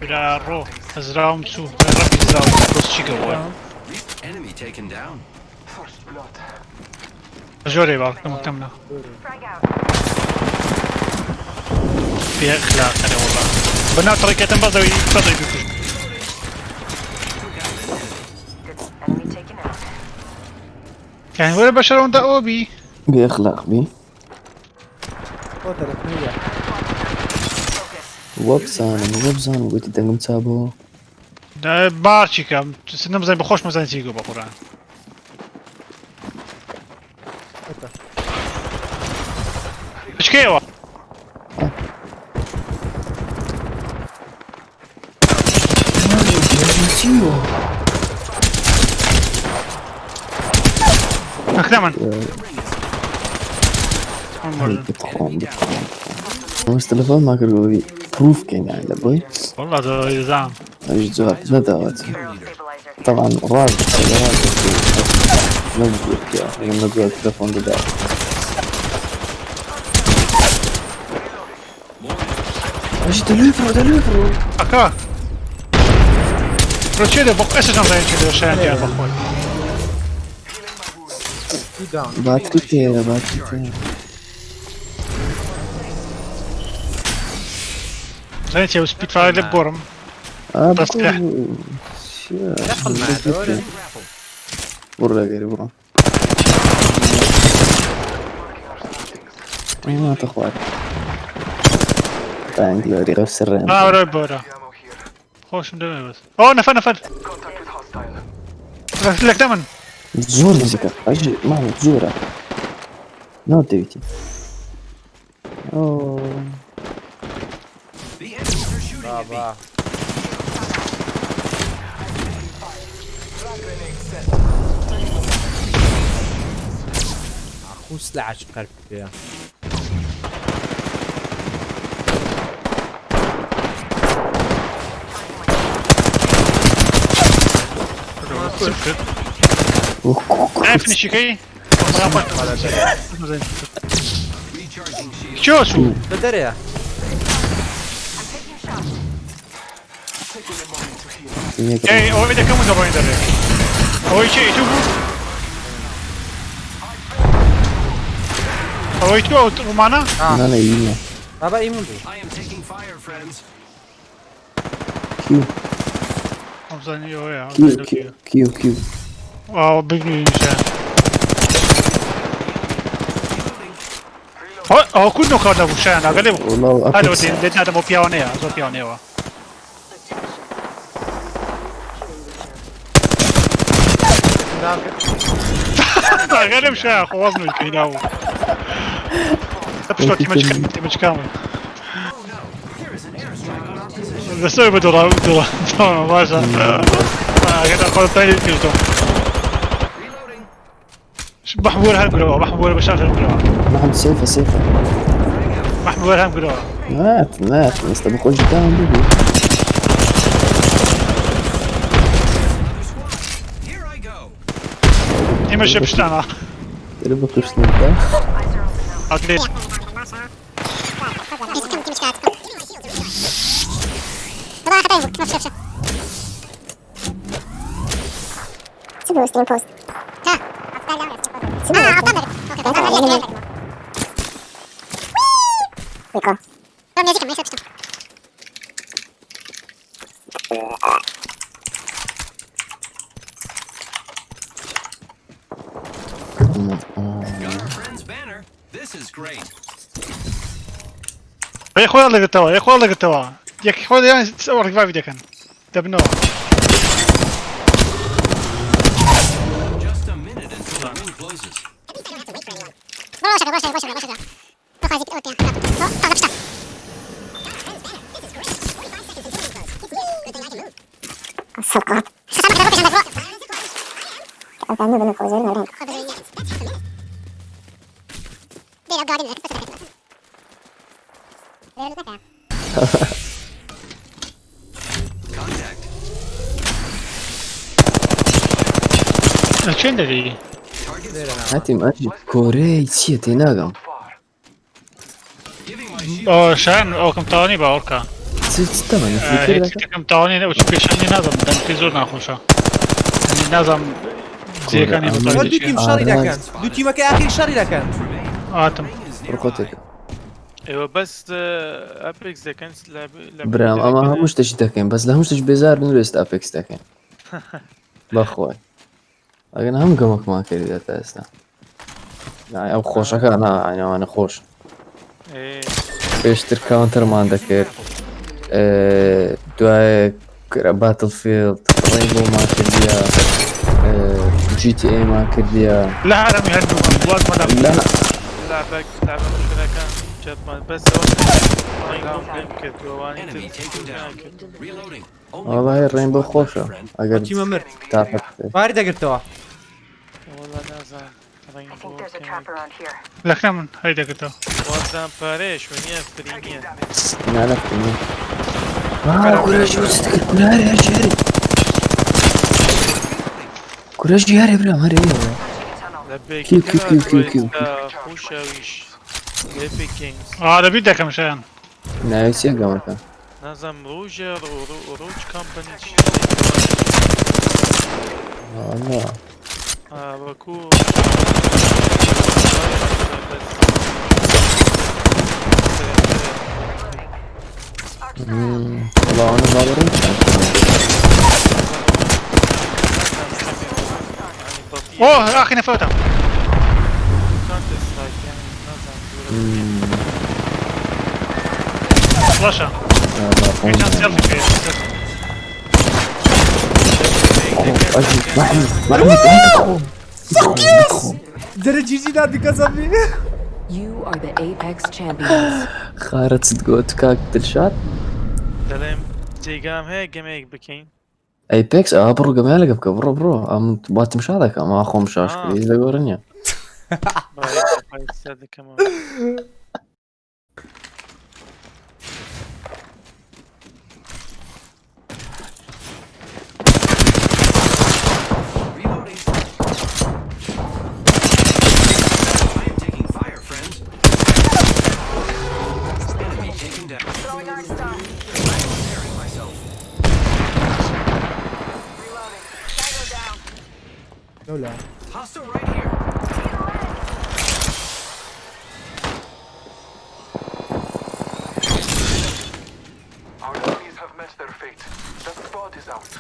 بلا رو ازراهم شو ربي ازراهم بس شي قوي Enemy taken down. جوري بقى مكتملة فيها اخلاق انا والله بناء طريقة بدوي بدوي بيكون يعني ولا بشرون ده اوبي بأخلاق بي وبزان قلت دنگم تابو ده بارشي كم سنم زي بخوش مزان تيجو بقران ايش كيوا اخدمن بس تلفون ما كرو بي بروف كان يعني لبوي والله ده زعم جواب ندوات طبعا راجع نزلك يا نزل التلفون ده ايش دليفرو اكا procede ايش جنب زين كذا شان جاب اخوي باتري زين تي سبيد فاير لبورم بس برا غيري برا ما تخوات عندي غيري غير سرين ورا بورا خوش مدمي بس اوه نفل لك دمن زور مزيكا اجي ما زورة نو ديوتي اوه بابا اخو سلاح قلب فيها عارفني شكي شو بدري اي هو اذا كم زباين دري هو شيء شوفوا هو يشوفوا معنا انا يمنا بابا ايمون I am taking fire, friends. كيو افضل يا كيو واو بيجي نشان هو كله كذا وشان اغلب والله هذا ودي هذا مو بيونير زو بيونير غالب شاخ وزنه كده هو تبشر مش كامل بس هو بدور ما شاء الله كده اخذ ثاني كيلو محمول هم قلوه محمول بشاف القلوه محمد سيفة محمول هم قلوه مات بس بقول جدام بيبي ما شفتش انا اللي بقول شنو اوكي سيبوا ستريم بوست ويكو رغم يزيك ما يسوي Got our friend's banner. This is great. يا اخوي الله قلتوا يا اخوي الله قلتوا يا اخوي يعني تصور ريفايف فيديو كان تبنوا Just a minute until the ring closes. الصفقات Contact. شو ندري هاتي ماجد كوري تشيتي ناقم Giving my shield. او شان او كم تاني باوركا ستة هيك كم تاوني وش بيشني نظم دم في زور ناخوشا نظم زي كان يبطل دوتيم شاري لكان دوتيم كي اخر شاري لكان آتم روكوتك ايوه بس ابيكس ده كان لعب برام اما هموش تشي تكين بس لهمش تش بيزار نورست ابيكس تكين بخوي لكن هم قمك ما كريدة تاستا يعني او خوشك انا خوش ايه بيشتر كاونتر ما عندك دواي باتل فيلد رينبو ما كرديا جي تي اي ما كرديا لا عالم يهدوا بواد ما دام لا لعبة مشكلة كان جد ما بس والله الرينبو خوشة اقل دوتيم مر تعرف وارد قلتوا والله نازل لك من هيدا كتو وزن باريش ونيا فريمية نعرف كوراج وستك كوراري يا جاري كوراج يا برام هري كيو كيو كيو كيو كيو خوشاويش ايبك جيمز هذا بيدك مشان نايس يا قمرك نظم روجر وروج كامباني والله بكو والله انا ما برد اوه اخي نفوتها فلاشة عشان سيلفي فيه محمود درجي جي نادي كسبي You are the Apex champions. خارت تقول كاك تلشات دلم جيجام هيك جميك بكين ايبكس برو قبالك بك برو ام بات مش هذاك ما اخو مشاش كليز دغورنيا باي استاذ كمان لا Our enemies have met their fate. The spot is out.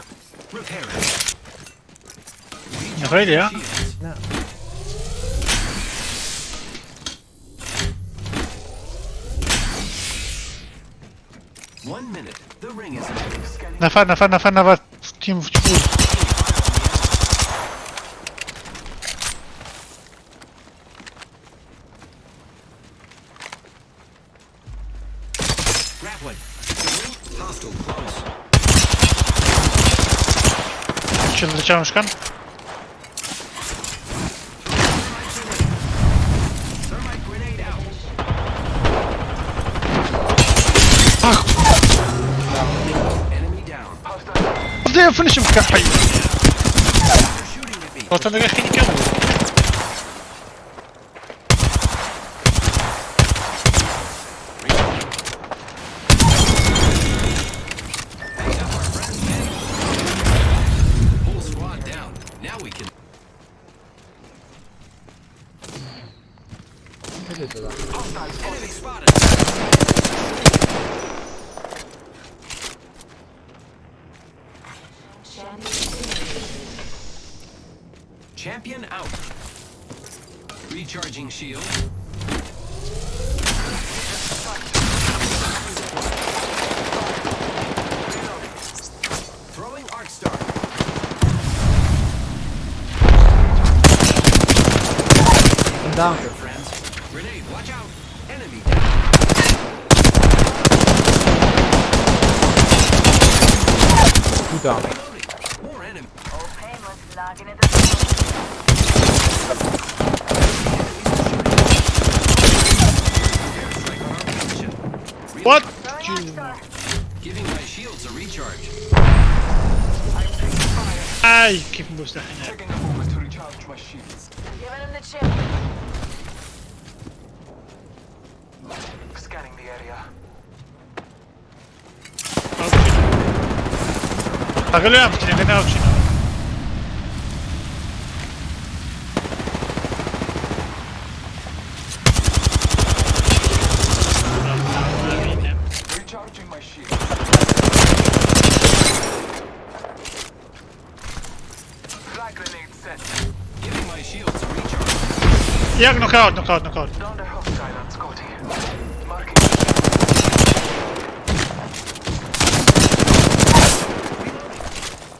يا خيلي يا نفر تيم فوتبول شو مش كان بدي فينيش مكحي وصلنا يا اخي كمل Champion out. Recharging shield. Throwing arc star. I'm down. Friends. Grenade, watch out. Enemy down. You down. More enemy. What? Giving my shields a recharge. اي كيف مستحيل Taking a moment to recharge my shields. Scanning the area. أقول له أمشي أنا أمشي Recharging my shield. Flag grenade set. Giving my shields a recharge. ياك نوك أوت نوك أوت نوك أوت Down the hostile on Scotty. Marking.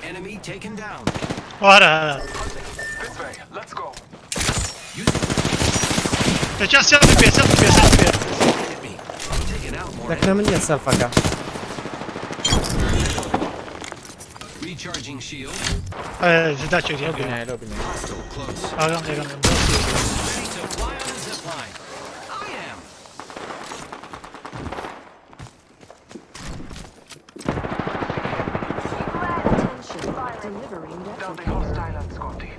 Enemy taken down. وهذا This way. Let's go. تجاه سيلف بيه سيلف بيه سيلف بيه Hit me. I'm taking out more. ذكرنا من يسال فكا Recharging shield. زدات شيء لو يبقى بناي لو بناي Hostile close. أقام Ready to fly on the zip line. I am. Attention. Delivering Down the replicator. hostile on Scotty.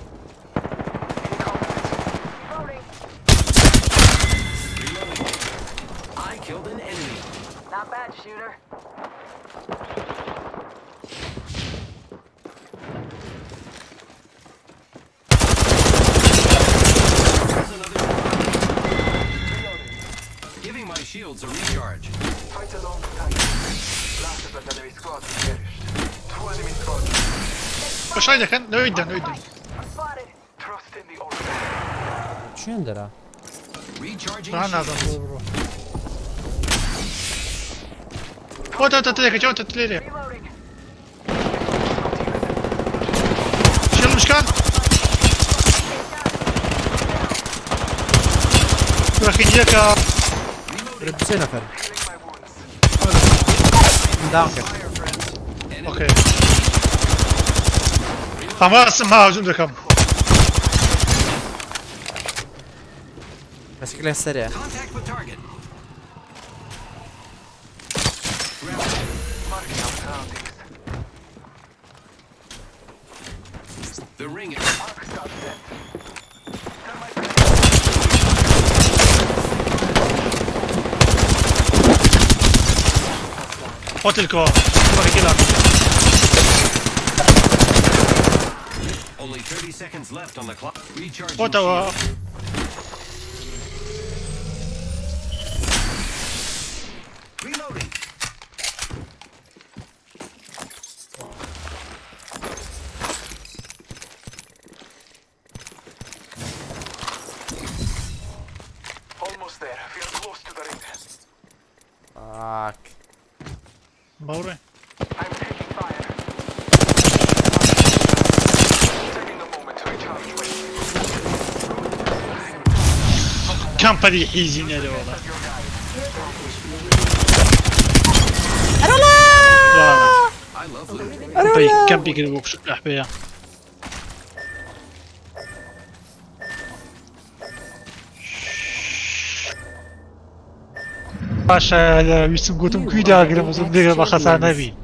Reloading. Reloading. I killed an enemy. Not bad, shooter. There's another. Reloading. Giving my shields a recharge. Fight along tight. Last of the enemy squad is perished. 2 enemy squads. وش هذا كان نويدا نويدا Spotted. Trust in the order. شو عندنا؟ Recharging أنا shields. هذا وات تتليك جو تتليك Reloading. شو المشكلة؟ ولكن ياك رد بسي نفر Healing my wounds. داونك اوكي خلاص ما عندكم بس كله سريع Contact with target. Marking out surroundings. The ring is. Arc stop set. حط الكوار كذا Only 30 seconds left on the clock. Recharging حط shield. Reloading. Almost there. Feel close to the ring. فاك بوري I'm taking fire. Taking a moment to recharge my shield. كم فريق يجينا له والله I love loot. كم بيقرب وكش احبيا باشا يوسف قوتم كويدا قرب وزن دير بخسا نبي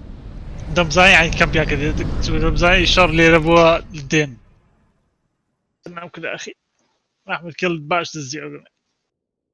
دم زاي يعني كم بياكل دم زاي شر لي ربوا الدين نعم كذا اخي احمد كل باش تزيع